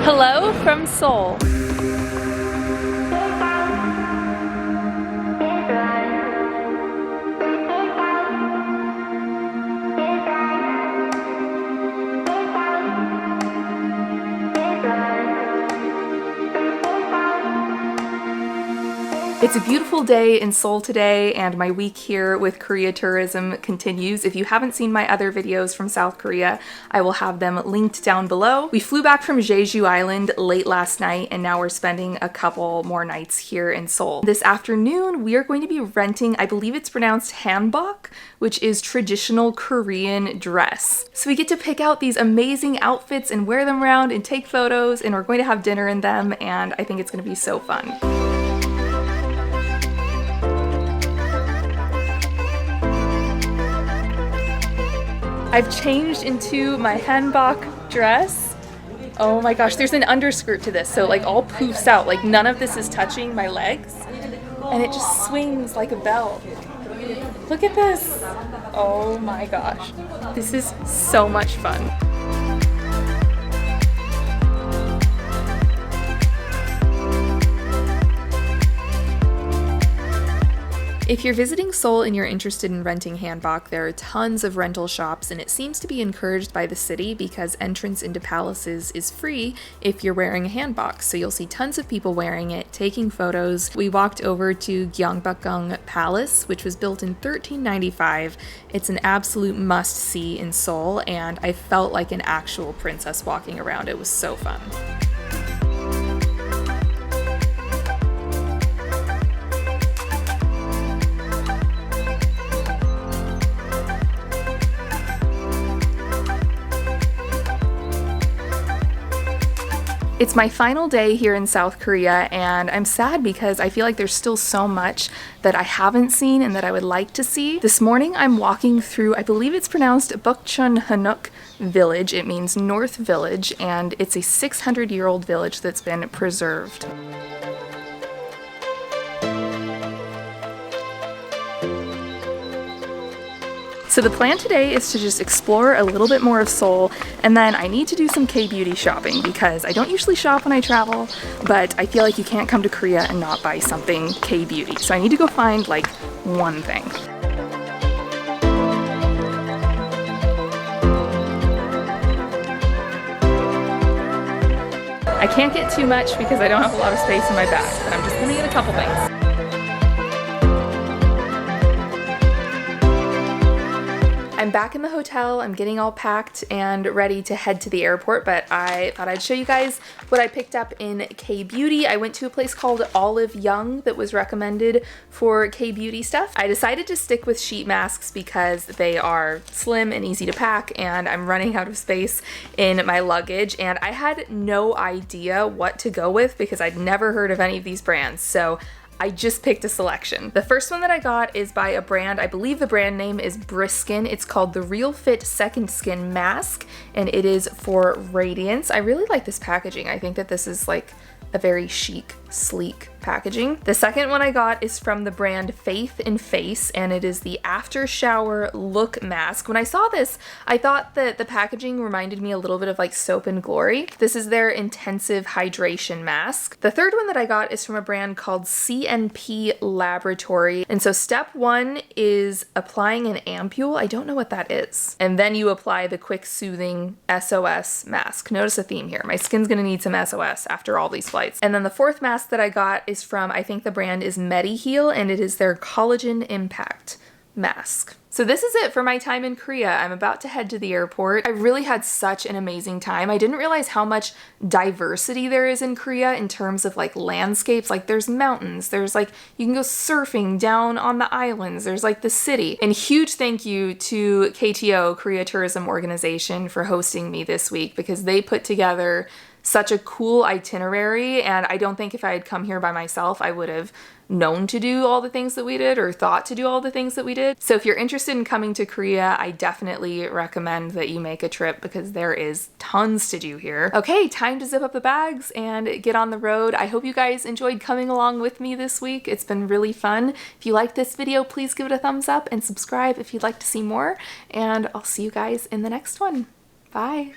Hello from Seoul. It's a beautiful day in Seoul today, and my week here with Korea tourism continues. If you haven't seen my other videos from South Korea, I will have them linked down below. We flew back from Jeju Island late last night, and now we're spending a couple more nights here in Seoul. This afternoon, we are going to be renting, I believe it's pronounced Hanbok, which is traditional Korean dress. So we get to pick out these amazing outfits and wear them around and take photos, and we're going to have dinner in them, and I think it's going to be so fun. I've changed into my Hanbok dress. Oh my gosh, there's an underskirt to this, so like all poofs out, like none of this is touching my legs, and it just swings like a bell. Look at this. Oh my gosh, this is so much fun. If you're visiting Seoul and you're interested in renting hanbok, there are tons of rental shops, and it seems to be encouraged by the city because entrance into palaces is free if you're wearing a hanbok. So you'll see tons of people wearing it, taking photos. We walked over to Youngbok Palace, which was built in 1395. It's an absolute must-see in Seoul, and I felt like an actual princess walking around. It was so fun. It's my final day here in South Korea, and I'm sad because I feel like there's still so much that I haven't seen and that I would like to see. This morning I'm walking through, I believe it's pronounced Hanbok Village. It means North Village, and it's a 600-year-old village that's been preserved. So the plan today is to just explore a little bit more of Seoul, and then I need to do some K-beauty shopping because I don't usually shop when I travel, but I feel like you can't come to Korea and not buy something K-beauty. So I need to go find like one thing. I can't get too much because I don't have a lot of space in my bag, but I'm just gonna get a couple things. I'm back in the hotel, I'm getting all packed and ready to head to the airport, but I thought I'd show you guys what I picked up in K-beauty. I went to a place called Olive Young that was recommended for K-beauty stuff. I decided to stick with sheet masks because they are slim and easy to pack, and I'm running out of space in my luggage, and I had no idea what to go with because I'd never heard of any of these brands, so I just picked a selection. The first one that I got is by a brand, I believe the brand name is Briskin. It's called the Real Fit Second Skin Mask, and it is for radiance. I really like this packaging. I think that this is like a very chic, sleek packaging. The second one I got is from the brand Faith in Face, and it is the After Shower Look Mask. When I saw this, I thought that the packaging reminded me a little bit of like Soap and Glory. This is their Intensive Hydration Mask. The third one that I got is from a brand called CNP Laboratory, and so step one is applying an ampule. I don't know what that is. And then you apply the Quick Soothing SOS mask. Notice a theme here. My skin's gonna need some SOS after all these flights. And then the fourth mask that I got is from, I think the brand is MediHeal, and it is their Collagen Impact mask. So this is it for my time in Korea. I'm about to head to the airport. I really had such an amazing time. I didn't realize how much diversity there is in Korea in terms of like landscapes. Like there's mountains, there's like, you can go surfing down on the islands, there's like the city. And huge thank you to KTO, Korea Tourism Organization, for hosting me this week because they put together such a cool itinerary, and I don't think if I had come here by myself I would have known to do all the things that we did or thought to do all the things that we did. So if you're interested in coming to Korea, I definitely recommend that you make a trip because there is tons to do here. Okay, time to zip up the bags and get on the road. I hope you guys enjoyed coming along with me this week. It's been really fun. If you like this video, please give it a thumbs up and subscribe if you'd like to see more, and I'll see you guys in the next one. Bye.